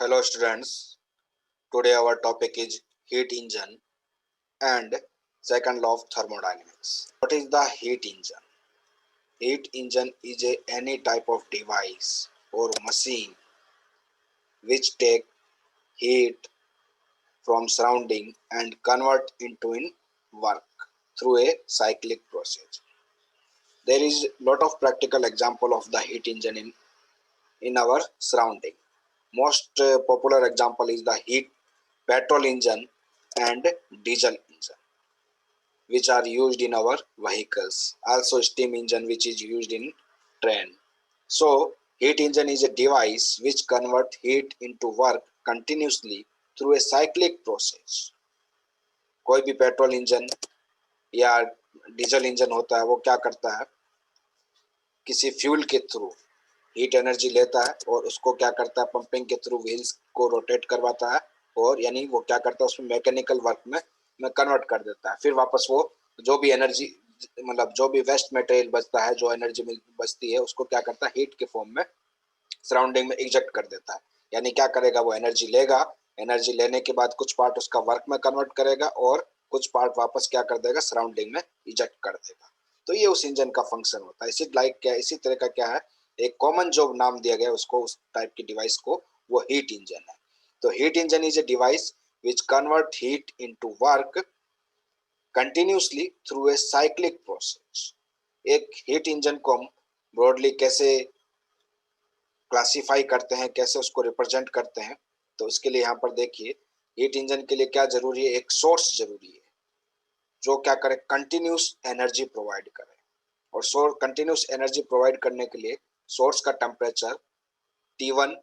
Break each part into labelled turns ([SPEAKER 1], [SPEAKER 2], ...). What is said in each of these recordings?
[SPEAKER 1] Hello students, today our topic is heat engine and second law of thermodynamics. What is the heat engine? Heat engine is any type of device or machine which take heat from surrounding and convert into in work through a cyclic process. There is lot of practical example of the heat engine in our surrounding. Most popular example is the heat petrol engine and diesel engine, which are used in our vehicles. Also steam engine, which is used in train. So heat engine is a device which convert heat into work continuously through a cyclic process. कोई भी petrol engine या diesel engine होता है वो क्या करता है, किसी फ्यूल के थ्रू हीट एनर्जी लेता है और उसको क्या करता है, पंपिंग के थ्रू व्हील्स को रोटेट करवाता है और यानी वो क्या करता है, उसमें मैकेनिकल वर्क में कन्वर्ट कर देता है। फिर वापस वो जो भी एनर्जी मतलब जो भी वेस्ट मटेरियल बचता है, जो एनर्जी बचती है, उसको क्या करता है, हीट के फॉर्म में सराउंडिंग में इजेक्ट कर देता है। यानी क्या करेगा, वो एनर्जी लेगा, एनर्जी लेने के बाद कुछ पार्ट उसका वर्क में कन्वर्ट करेगा और कुछ पार्ट वापस क्या कर देगा, सराउंडिंग में इजेक्ट कर देगा। तो ये उस इंजन का फंक्शन होता है। इसी तरह का क्या है, एक कॉमन जो नाम दिया गया उसको, उस टाइप की डिवाइस को, वो हीट इंजन है। तो heat engine is a device which convert heat into work continuously through a cyclic process. एक हीट इंजन को हम ब्रॉडली कैसे क्लासिफाई करते हैं, कैसे उसको रिप्रेजेंट करते हैं, तो इसके लिए यहाँ पर देखिए, हीट इंजन के लिए क्या जरूरी है, एक सोर्स जरूरी है जो क्या करे, कंटिन्यूस एनर्जी प्रोवाइड करे। और सोर्स कंटिन्यूस एनर्जी प्रोवाइड करने के लिए सोर्स का temperature T1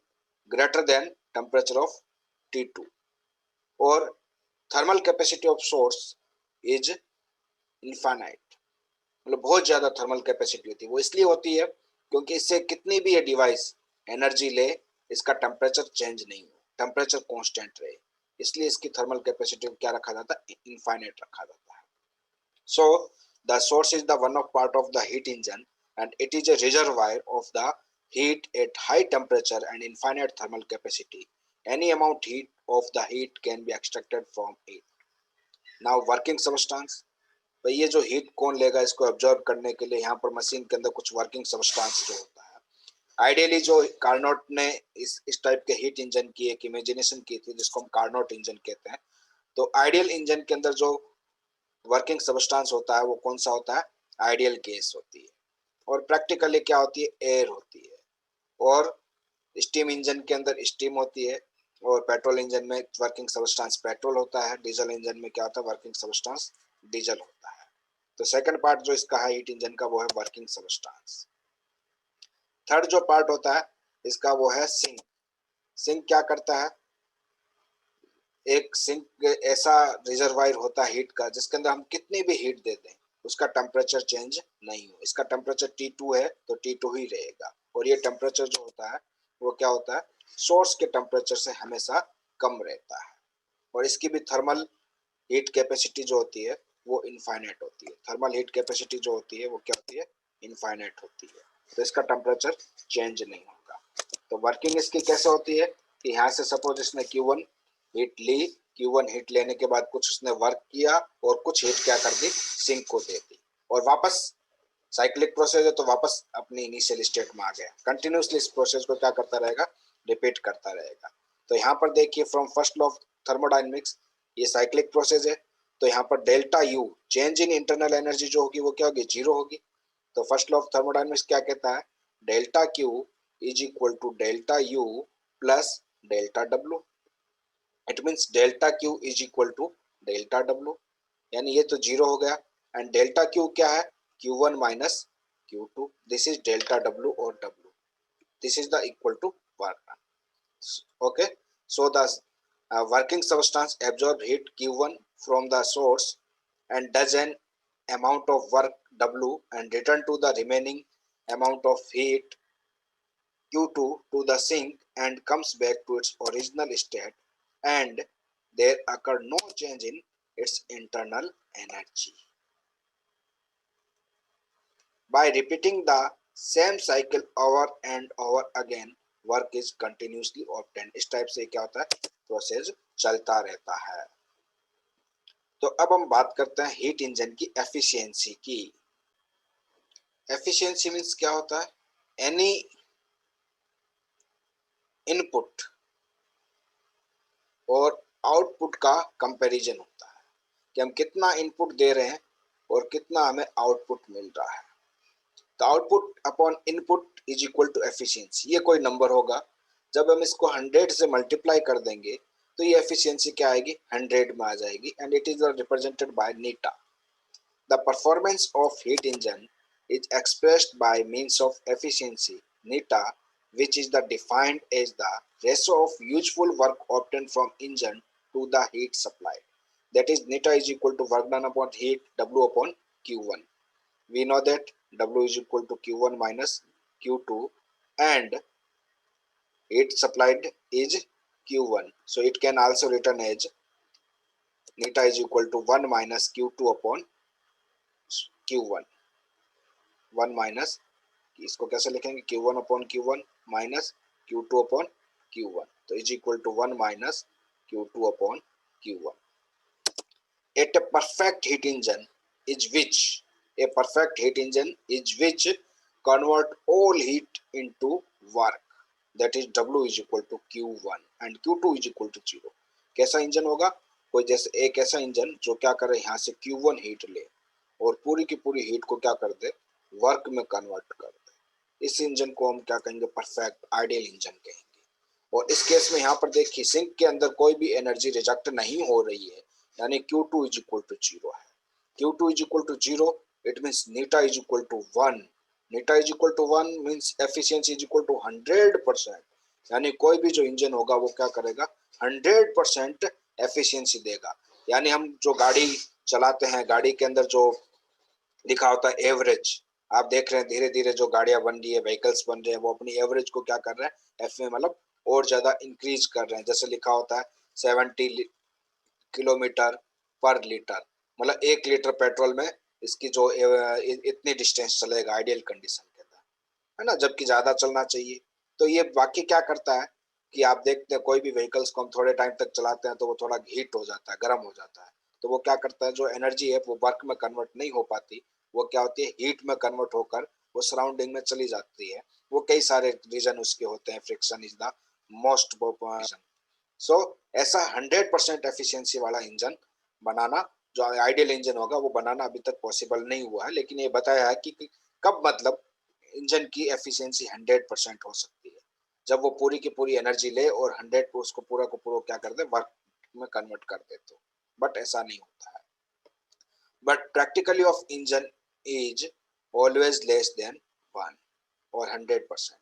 [SPEAKER 1] greater than temperature of T2 और thermal capacity of source is infinite, मतलब बहुत ज्यादा थर्मल कैपेसिटी होती है। वो इसलिए होती है क्योंकि इससे कितनी भी ये डिवाइस एनर्जी ले, इसका टेम्परेचर चेंज नहीं हो, टेम्परेचर कांस्टेंट रहे, इसलिए इसकी थर्मल कैपेसिटी को क्या रखा जाता है, इनफाइनाइट रखा जाता है। So the source is the one of part of the heat engine and it is a reservoir of the heat at high temperature and infinite thermal capacity. Any amount heat of the heat can be extracted from it. Now working substance, भाई ये जो heat कौन लेगा, इसको observe करने के लिए यहाँ पर मशीन के अंदर कुछ वर्किंग सब्सटेंस जो होता है। आइडियली जो कार्नोट ने इस टाइप के हीट इंजन की एक इमेजिनेशन की थी, जिसको हम कार्नोट इंजन कहते हैं। तो आइडियल इंजन के अंदर जो वर्किंग सब्सटेंस होता है वो कौन सा होता है, आइडियल गैस होती है। और प्रैक्टिकली क्या होती है, एयर होती है। और स्टीम इंजन के अंदर स्टीम होती है और पेट्रोल इंजन में वर्किंग सब्सटेंस पेट्रोल होता है। डीजल इंजन में क्या होता है, वर्किंग सब्सटेंस डीजल होता है। तो सेकंड पार्ट जो इसका है हीट इंजन का, वो है वर्किंग सब्सटेंस। थर्ड जो पार्ट होता है इसका, वो है सिंक। सिंक क्या करता है, एक सिंक ऐसा रिजर्वायर होता है हीट का, जिसके अंदर हम कितनी भी हीट दे दें उसका टेम्परेचर चेंज नहीं हो। इसका टेम्परेचर T2 है तो T2 ही रहेगा। और ये टेम्परेचर जो होता है वो क्या होता है, सोर्स के टेम्परेचर से हमेशा कम रहता है। और इसकी भी थर्मल हीट कैपेसिटी जो होती है वो इनफाइनाइट होती है। थर्मल हीट कैपेसिटी जो होती है वो क्या होती है, इनफाइनाइट होती है। तो इसका टेम्परेचर चेंज नहीं होगा। तो वर्किंग इसकी कैसे होती है कि यहाँ से सपोज इसने Q1 हीट ली, Q1 हीट लेने के बाद कुछ उसने वर्क किया और कुछ हीट क्या कर दी, सिंक को दे दी, और वापस साइक्लिक प्रोसेस है तो वापस अपनी इनिशियल स्टेट में आ गया। कंटिन्यूसली इस प्रोसेस को क्या करता रहेगा, रिपीट करता रहेगा। तो यहाँ पर देखिए, from first law of thermodynamics, ये साइक्लिक प्रोसेस है। तो यहाँ पर delta U, change in internal energy जो होगी वो क्या होगी, जीरो होगी। तो फर्स्ट लॉ ऑफ थर्मोडायनेमिक्स क्या कहता है, delta Q is equal to delta U plus delta W. It means delta Q is equal to delta W, यानी ये तो जीरो हो गया। एंड डेल्टा क्यू क्या है, Q1 minus Q2, this is delta W और W, this is the equal to work. Okay, so the working substance absorb heat Q1 from the source and does an amount of work W and return to the remaining amount of heat Q2 to the sink and comes back to its original state, and there occur no change in its internal energy. By repeating the same cycle over and over again, work is continuously obtained. इस type से क्या होता है, process चलता रहता है। तो अब हम बात करते हैं हीट इंजन की एफिशिएंसी की। एफिशिएंसी मीन्स क्या होता है, एनी इनपुट और आउटपुट का कंपैरिजन होता है कि हम कितना इनपुट दे रहे हैं और कितना हमें आउटपुट मिल रहा है। तो output upon input is equal to efficiency, ये कोई नंबर होगा। जब हम इसको 100 से मल्टीप्लाई कर देंगे तो ये एफिशिएंसी क्या आएगी, 100 में आ जाएगी, and it is represented by Neeta. The performance of heat engine is expressed by means of efficiency neta, which is the defined as the ratio of useful work obtained from engine to the heat supply. That is neta is equal to work done upon heat W upon Q1. We know that W is equal to Q1 minus Q2 and heat supplied is Q1. So it can also written as neta is equal to 1 minus Q2 upon Q1. 1 minus, इसको कैसे लिखेंगे, Q1 upon Q1 minus Q2 upon Q1, तो is equal to 1 minus Q2 upon Q1. At a perfect heat engine is which a perfect heat engine is which convert all heat into work, that is W is equal to Q1 and Q2 is equal to 0. कैसा engine होगा, कोई जैसे एक ऐसा engine जो क्या करे, यहाँ से Q1 हीट ले और पूरी की पूरी हीट को क्या कर दे, वर्क में कन्वर्ट कर दे। इस इंजन को हम क्या कहेंगे, परफेक्ट आइडियल इंजन कहेंगे। और इस केस में यहाँ पर देखिए सिंक के अंदर कोई भी एनर्जी रिजेक्ट नहीं हो रही है, यानी Q2 इज इक्वल टू 0 है। Q2 is equal to 0, it means eta is equal to 1। Eta is equal to 1 means efficiency is equal to 100%, यानी कोई भी जो इंजन होगा वो क्या करेगा, 100% एफिशिएंसी देगा। यानी हम जो गाड़ी चलाते हैं, गाड़ी के अंदर जो लिखा होता है एवरेज, आप देख रहे हैं धीरे धीरे जो गाड़ियां बन रही है, व्हीकल्स बन रहे हैं, वो अपनी एवरेज को क्या कर रहे हैं, एफ में मतलब और ज्यादा इंक्रीज कर रहे हैं। जैसे लिखा होता है 70 किलोमीटर पर लीटर, मतलब 1 लीटर पेट्रोल में इसकी जो इतनी डिस्टेंस चलेगा आइडियल कंडीशन के अंदर, है ना, जबकि ज्यादा चलना चाहिए। तो ये बाकी क्या करता है कि आप देखते हैं कोई भी व्हीकल्स को हम थोड़े टाइम तक चलाते हैं तो वो थोड़ा हीट हो जाता है, गर्म हो जाता है, तो वो क्या करता है, जो एनर्जी है वो वर्क में कन्वर्ट नहीं हो पाती, वो क्या होती है, हीट में कन्वर्ट होकर वो सराउंडिंग में चली जाती है। वो कई सारे रीजन उसके होते हैं, friction is the most reason. So ऐसा 100% एफिशिएंसी वाला इंजन बनाना, जो आइडियल इंजन होगा वो बनाना अभी तक पॉसिबल नहीं हुआ है, लेकिन ये बताया है कि कब मतलब इंजन की एफिशिएंसी 100% हो सकती है, जब वो पूरी की पूरी एनर्जी ले और 100 उसको पूरा को पूरा क्या कर दे, वर्क में कन्वर्ट कर दे। तो बट ऐसा नहीं होता है। But practically of engine is always less than 1 और 100%।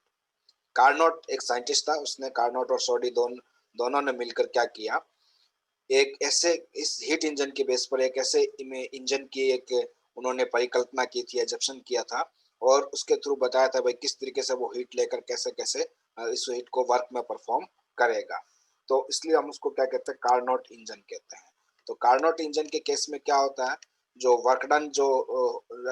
[SPEAKER 1] कार्नोट एक साइंटिस्ट था, उसने कार्नोट और सोडी दोनों ने मिलकर क्या किया, एक ऐसे इस हीट इंजन के बेस पर एक ऐसे इंजन की एक उन्होंने परिकल्पना की थी, एजप्शन किया था, और उसके थ्रू बताया था भाई किस तरीके से वो हीट लेकर कैसे कैसे इस हीट को वर्क में परफॉर्म करेगा। तो इसलिए हम उसको क्या कहते हैं, कार्नोट इंजन कहते हैं। तो कार्नोट इंजन के केस में क्या होता है, जो वर्क डन जो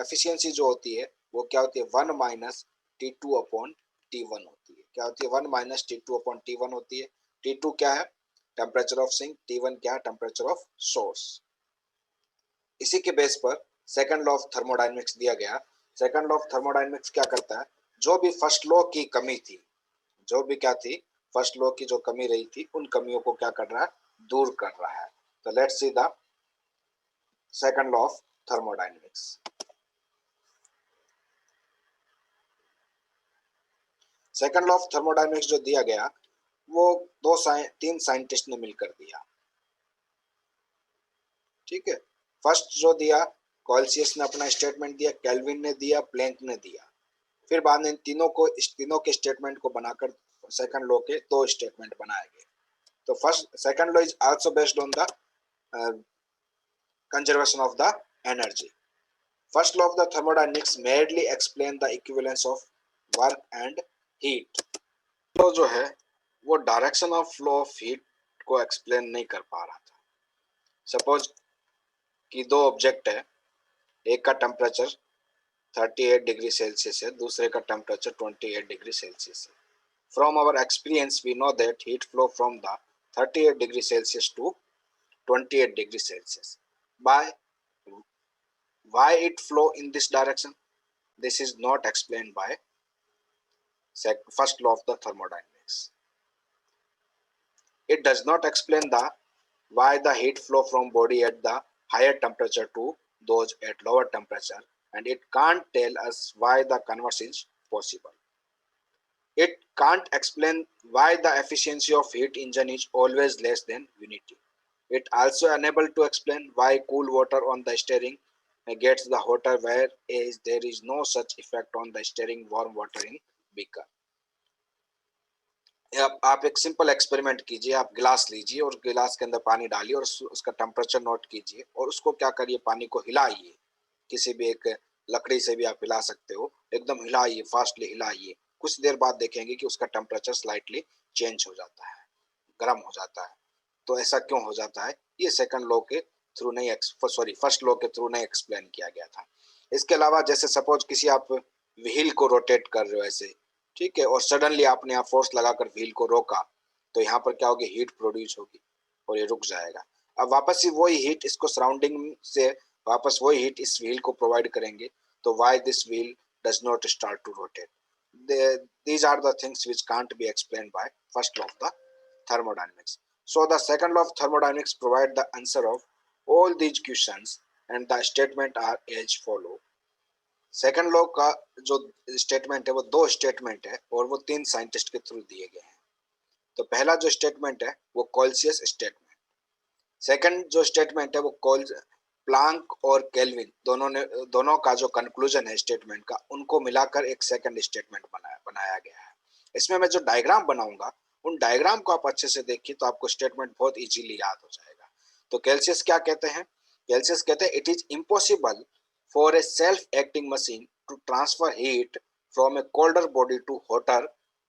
[SPEAKER 1] एफिशिएंसी जो होती है वो क्या होती है, 1 माइनस T2 अपॉन T1 होती है। क्या होती है, 1 माइनस T2 अपॉन T1 होती है। T2 क्या है, टेम्परेचर ऑफ सिंक, T1 क्या है, टेम्परेचर ऑफ सोर्स। इसी के बेस पर सेकंड लॉ ऑफ थर्मोडायनेमिक्स दिया गया। सेकंड लॉ ऑफ थर्मोडायनेमिक्स क्या करता है, जो भी फर्स्ट लॉ की कमी थी, जो भी क्या थी, फर्स्ट लॉ की जो कमी रही थी, उन कमियों को क्या कर रहा है, दूर कर रहा है। तो let's see the second law of thermodynamics. Second law of thermodynamics जो दिया गया वो तीन साइंटिस्ट ने मिलकर दिया, ठीक है। फर्स्ट जो दिया, कोल्सियस ने अपना स्टेटमेंट दिया, केल्विन ने दिया, प्लैंक ने दिया। फिर बाद में इन तीनों के स्टेटमेंट को बनाकर सेकंड लॉ के 2 स्टेटमेंट बनाए गए। तो first second law is also based on the conservation of the energy. First law of the thermodynamics merely explain the equivalence of work and heat. तो जो है वो direction of flow of heat को explain नहीं कर पा रहा था। सपोज कि 2 ऑब्जेक्ट है, एक का टेम्परेचर 38 डिग्री सेल्सियस है, दूसरे का टेम्परेचर 28 डिग्री सेल्सियस है। From our experience, we know that heat flow from the 38 degrees Celsius to 28 degrees Celsius. By why it flow in this direction? This is not explained by first law of the thermodynamics. It does not explain the why the heat flow from body at the higher temperature to those at lower temperature, and it can't tell us why the converse is possible. It can't explain why the efficiency of heat engine is always less than unity. It also unable to explain why cool water on the steering gets the hotter whereas there is no such effect on the steering warm water in beaker. आप एक simple experiment कीजिए, आप गिलास लीजिए और गिलास के अंदर पानी डालिए और उसका टेम्परेचर नोट कीजिए और उसको क्या करिए, पानी को हिलाइए, किसी भी एक लकड़ी से भी आप हिला सकते हो, एकदम हिलाइए, फास्टली हिलाइए। कुछ देर बाद देखेंगे कि उसका टेम्परेचर स्लाइटली चेंज हो जाता है, गर्म हो जाता है। तो ऐसा क्यों हो जाता है? ये सेकंड लॉ के थ्रू नहीं, सॉरी फर्स्ट लॉ के थ्रू नहीं एक्सप्लेन किया गया था। इसके अलावा जैसे सपोज किसी आप व्हील को रोटेट कर रहे हो ऐसे, ठीक है, और सडनली आपने यहाँ फोर्स लगाकर व्हील को रोका, तो यहाँ पर क्या होगी, हीट प्रोड्यूस होगी और ये रुक जाएगा। अब वापस ही वही हीट इसको सराउंडिंग से वापस वही हीट इस व्हील को प्रोवाइड करेंगे, तो why this wheel does not start to rotate? These are the things which can't be explained by first law of the thermodynamics. So the second law of thermodynamics provide the answer of all these questions and the statement are as follow. Second law का जो statement है वो दो statement है और वो तीन scientist के थ्रू दिए गए हैं। तो पहला जो स्टेटमेंट है वो कोल्सियस स्टेटमेंट, सेकंड जो स्टेटमेंट है वो प्लांक और केल्विन दोनों का जो कंक्लूजन है स्टेटमेंट का, उनको मिलाकर एक सेकंड स्टेटमेंट बनाया गया है। इसमें मैं जो डायग्राम बनाऊंगा उन डायग्राम को आप अच्छे से देखिए तो आपको स्टेटमेंट बहुत इजीली याद हो जाएगा। तो केल्सियस क्या कहते हैं? केल्सियस कहते हैं it is impossible for a self-acting machine to transfer heat from a colder body to hotter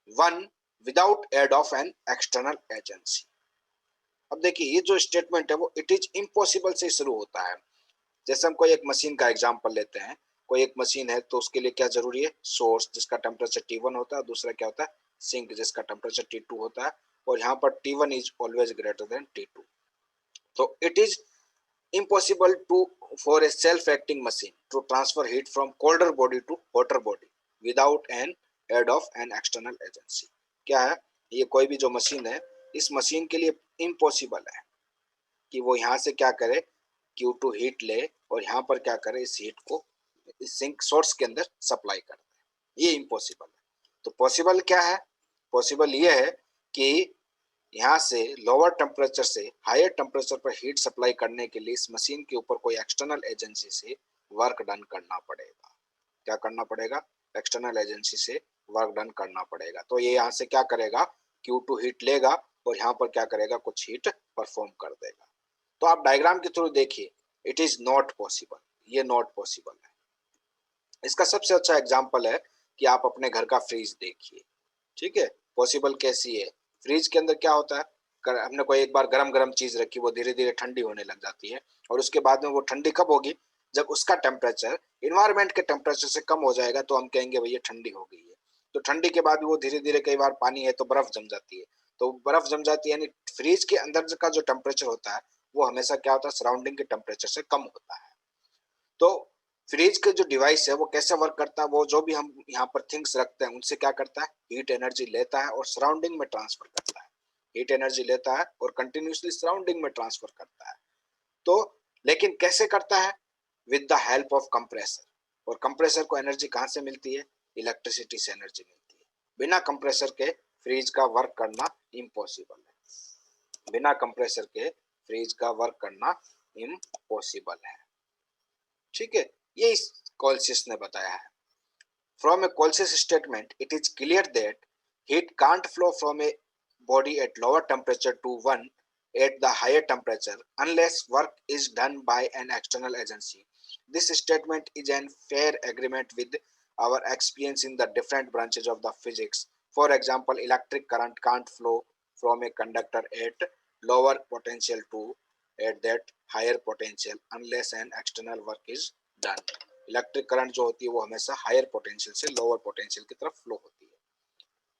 [SPEAKER 1] one without aid of an external agency. अब देखिए ये जो स्टेटमेंट है वो इट इज इम्पॉसिबल से शुरू होता है। जैसे हम कोई एक मशीन का एग्जांपल लेते हैं, कोई एक मशीन है तो उसके लिए क्या जरूरी है, सोर्स जिसका टेम्परेचर T1 होता है, दूसरा क्या होता है, सिंक जिसका टेम्परेचर T2 होता है, और यहाँ पर T1 is always greater than T2। तो it is impossible to for a self-acting machine to transfer heat from colder body to hotter body without an aid of an external agency. क्या है ये, कोई भी जो मशीन है इस machine के लिए इम्पॉसिबल है कि वो यहाँ से क्या करे, Q2 हीट ले और यहाँ पर क्या करे, इस हीट को इस सिंक सोर्स के अंदर सप्लाई कर दे। ये इम्पॉसिबल है। तो पॉसिबल क्या है? पॉसिबल ये है कि यहाँ से लोअर टेम्परेचर से हायर टेम्परेचर पर हीट सप्लाई करने के लिए इस मशीन के ऊपर कोई एक्सटर्नल एजेंसी से वर्क डन करना पड़ेगा। क्या करना पड़ेगा? एक्सटर्नल एजेंसी से वर्क डन करना पड़ेगा। तो ये यहाँ से क्या करेगा, Q2 हीट लेगा और यहाँ पर क्या करेगा, कुछ हीट परफॉर्म कर देगा। तो आप डायग्राम के थ्रू देखिए, इट इज नॉट पॉसिबल, ये नॉट पॉसिबल है। इसका सबसे अच्छा एग्जाम्पल है कि आप अपने घर का फ्रिज देखिए, ठीक है, पॉसिबल कैसी है। फ्रिज के अंदर क्या होता है, हमने कोई एक बार गरम गरम चीज रखी, वो धीरे धीरे ठंडी होने लग जाती है और उसके बाद में वो ठंडी कब होगी, जब उसका टेम्परेचर इन्वायरमेंट के टेम्परेचर से कम हो जाएगा, तो हम कहेंगे भैया ठंडी हो गई है। तो ठंडी के बाद वो धीरे धीरे, कई बार पानी है तो बर्फ जम जाती है, तो बर्फ जम जाती है, यानी फ्रिज के अंदर का जो टेम्परेचर होता है वो हमेशा क्या होता है, सराउंडिंग के टेम्परेचर से कम होता है। तो फ्रिज के जो डिवाइस है वो कैसे वर्क करता है, वो जो भी हम यहाँ पर थिंग्स रखते हैं उनसे क्या करता है, हीट एनर्जी लेता है और सराउंडिंग में ट्रांसफर करता है। हीट एनर्जी लेता है और कंटिन्यूसली सराउंडिंग में ट्रांसफर करता है। तो लेकिन कैसे करता है, with the help of compressor. और कंप्रेसर को एनर्जी कहाँ से मिलती है, इलेक्ट्रिसिटी से एनर्जी मिलती है। बिना कंप्रेसर के फ्रिज का वर्क करना इम्पॉसिबल है। बिना कंप्रेसर के फ्रिज का वर्क करना इम्पॉसिबल है, ठीक है। ये इस कोल्सियस ने बताया है। From a Coulson statement, it is clear that heat can't flow from a body at lower temperature to one at the higher temperature unless work is done by an external agency. This statement is an fair agreement with our experience in the different branches of the physics. For example, electric current can't flow from a conductor at lower potential to at that higher potential unless an external work is done. Electric current जो होती है वो हमेशा higher potential से lower potential की तरफ flow होती है।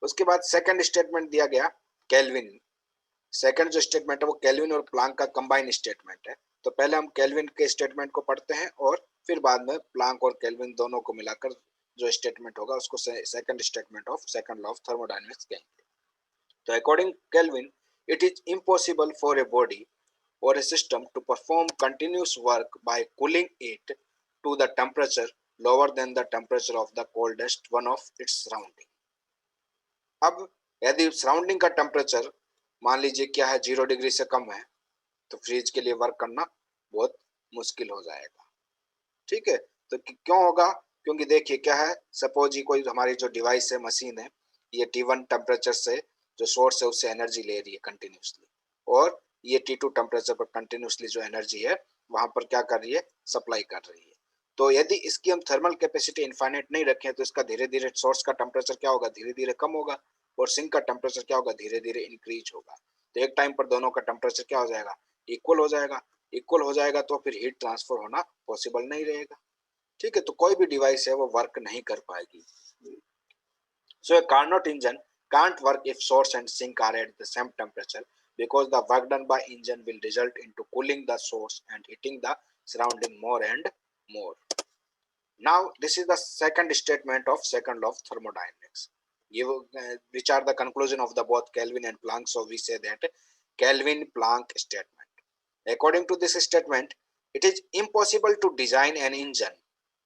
[SPEAKER 1] उसके बाद सेकंड स्टेटमेंट दिया गया केल्विन। सेकंड जो स्टेटमेंट है वो केल्विन और प्लांक का कंबाइन स्टेटमेंट है। तो पहले हम केल्विन के स्टेटमेंट को पढ़ते हैं और फिर बाद में प्लांक और केल्विन दोनों को मिलाकर जो स्टेटमेंट होगा उसको second statement of second law of thermodynamics कहेंगे। तो according kelvin, it is impossible for a body or a system to perform continuous work by cooling it to the temperature lower than the temperature of the coldest one of its surrounding. अब यदि surrounding का temperature मान लीजिए क्या है 0 degree से कम है, तो फ्रिज के लिए वर्क करना बहुत मुश्किल हो जाएगा। ठीक है, तो क्यों होगा? क्योंकि देखिए क्या है, सपोज ही कोई हमारी जो डिवाइस है, मशीन है, ये T1 टेम्परेचर से जो सोर्स है उससे एनर्जी ले रही है कंटिन्यूसली, और ये T2 टेम्परेचर पर कंटिन्यूसली जो एनर्जी है वहां पर क्या कर रही है, सप्लाई कर रही है। तो यदि इसकी हम थर्मल कैपेसिटी इनफाइनाइट नहीं रखें तो इसका धीरे धीरे सोर्स का टेम्परेचर क्या होगा, धीरे धीरे कम होगा, और सिंक का टेम्परेचर क्या होगा, धीरे धीरे इंक्रीज होगा। तो एक टाइम पर दोनों का टेम्परेचर क्या हो जाएगा, इक्वल हो जाएगा। इक्वल हो जाएगा तो फिर हीट ट्रांसफर होना पॉसिबल नहीं रहेगा। ठीक है, तो कोई भी डिवाइस है वो वर्क नहीं कर पाएगी। So a Carnot engine can't work if source and sink are at the same temperature, because the work done by engine will result into cooling the source and heating the surrounding more and more. Now this is the second statement of second law of thermodynamics, which are the conclusion of the both Kelvin and Planck. So we say that Kelvin-Planck statement. According to this statement, it is impossible to design an engine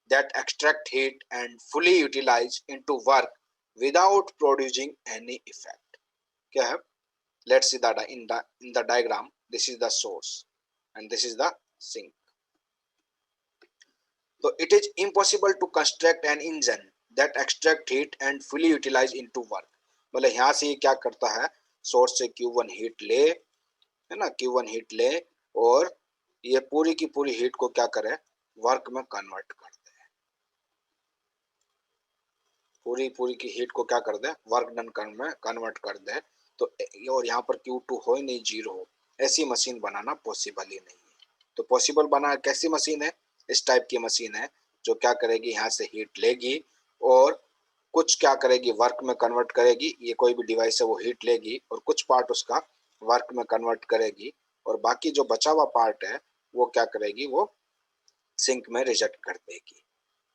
[SPEAKER 1] that extract heat and fully utilize into work without producing any effect. क्या है? Let's see that in the diagram. This is the source and this is the sink. So it is impossible to construct an engine that extract heat and fully utilize into work. मतलब यहाँ से ये क्या करता है, source से Q1 heat ले, है ना, Q1 हीट ले और ये पूरी की पूरी हीट को क्या करे, वर्क में कन्वर्ट कर दे। पूरी पूरी की हीट को क्या कर दे, वर्क डन में कन्वर्ट कर दे। तो और यहाँ पर Q2 हो ही नहीं, जीरो हो, ऐसी मशीन बनाना पॉसिबल ही नहीं है। तो पॉसिबल बना कैसी मशीन है, इस टाइप की मशीन है जो क्या करेगी, यहाँ से हीट लेगी और कुछ क्या करेगी, वर्क में कन्वर्ट करेगी। ये कोई भी डिवाइस है वो हीट लेगी और कुछ पार्ट उसका वर्क में कन्वर्ट करेगी, और बाकी जो बचा हुआ पार्ट है वो क्या करेगी, वो सिंक में रिजेक्ट कर देगी।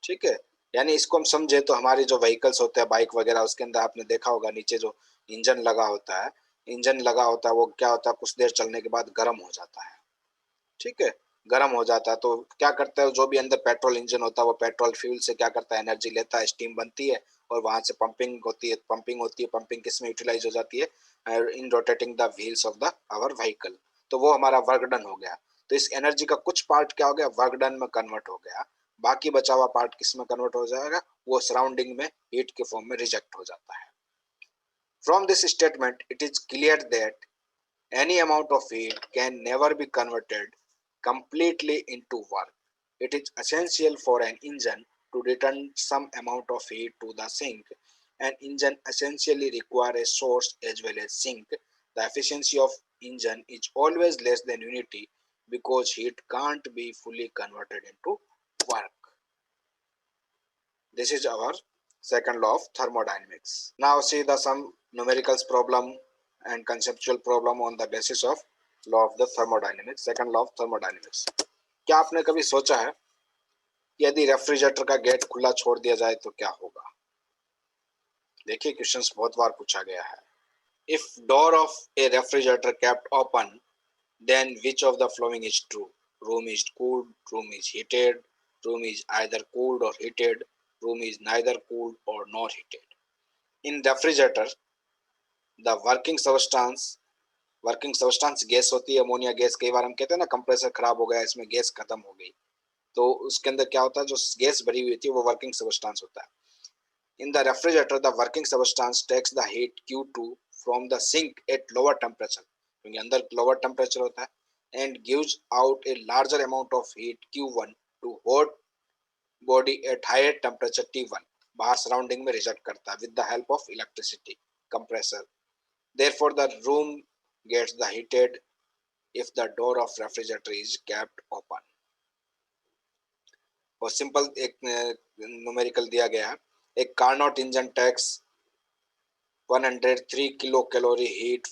[SPEAKER 1] ठीक है, यानी इसको हम समझे तो हमारे जो व्हीकल्स होते हैं, बाइक वगैरह, उसके अंदर आपने देखा होगा नीचे जो इंजन लगा होता है, इंजन लगा होता है वो क्या होता है, कुछ देर चलने के बाद गर्म हो जाता है। ठीक है, गर्म हो जाता है तो क्या करता है, जो भी अंदर पेट्रोल इंजन होता है वो पेट्रोल फ्यूल से क्या करता है, एनर्जी लेता है, स्टीम बनती है और वहां से पंपिंग होती है। पंपिंग किस में यूटिलाइज हो जाती है, in rotating the wheels of the our vehicle. तो वो हमारा वर्क डन हो गया। तो इस एनर्जी का कुछ पार्ट क्या हो गया, वर्क डन में कन्वर्ट हो गया। बाकी बचा हुआ पार्ट किस में कन्वर्ट हो जाएगा, वो सराउंडिंग में हीट के फॉर्म में रिजेक्ट हो जाता है। From this statement it is clear that any amount of heat can never be converted completely into work. It is essential for an engine to return some amount of heat to the sink. An engine essentially requires a source as well as sink. The efficiency of engine is always less than unity because heat can't be fully converted into work. This is our second law of thermodynamics. Now see the some numerical problem and conceptual problem on the basis of law of the thermodynamics, second law of thermodynamics. क्या आपने कभी सोचा है कि यदि refrigerator का gate खुला छोड़ दिया जाए तो क्या होगा? देखिए क्वेश्चंस बहुत बार पूछा गया है। If door of a refrigerator kept open, then which of the following is true? Room is cooled, room is heated, room is either cooled or heated, room is neither cooled or nor heated. In refrigerator, the working substance gas होती है, ammonia gas. कई बार हम कहते हैं ना compressor खराब हो गया, इसमें गैस खत्म हो गई, तो उसके अंदर क्या होता है, जो गैस भरी हुई थी वो वर्किंग सब्सटेंस होता है। In the refrigerator the working substance takes the heat Q2 from the sink at lower temperature, क्योंकि अंदर लोअर टेम्परेचर होता है, and gives out a larger amount of heat Q1 to hot body at higher temperature T1, बाहर surrounding में reject करता है with the help of electricity compressor. Therefore the room gets the heated if the door of refrigerator is kept open. और simple एक numerical दिया गया है, एक Carnot engine takes 103 kilocalorie heat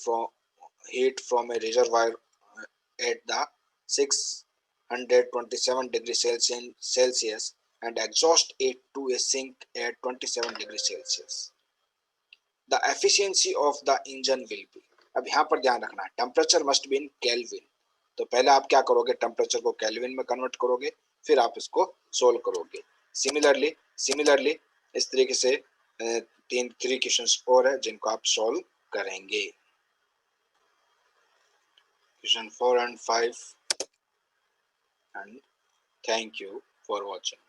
[SPEAKER 1] from a reservoir at the 627 degrees Celsius and exhaust it to a sink at 27 degrees Celsius. The efficiency of the engine will be, अब यहाँ पर ध्यान रखना, temperature must be in kelvin. तो पहले आप क्या करोगे, टेम्परेचर को केल्विन में कन्वर्ट करोगे, फिर आप इसको सोल्व करोगे। सिमिलरली इस तरीके से 3 क्वेश्चंस और है जिनको आप सोल्व करेंगे। Question 4 and 5, and thank you for watching.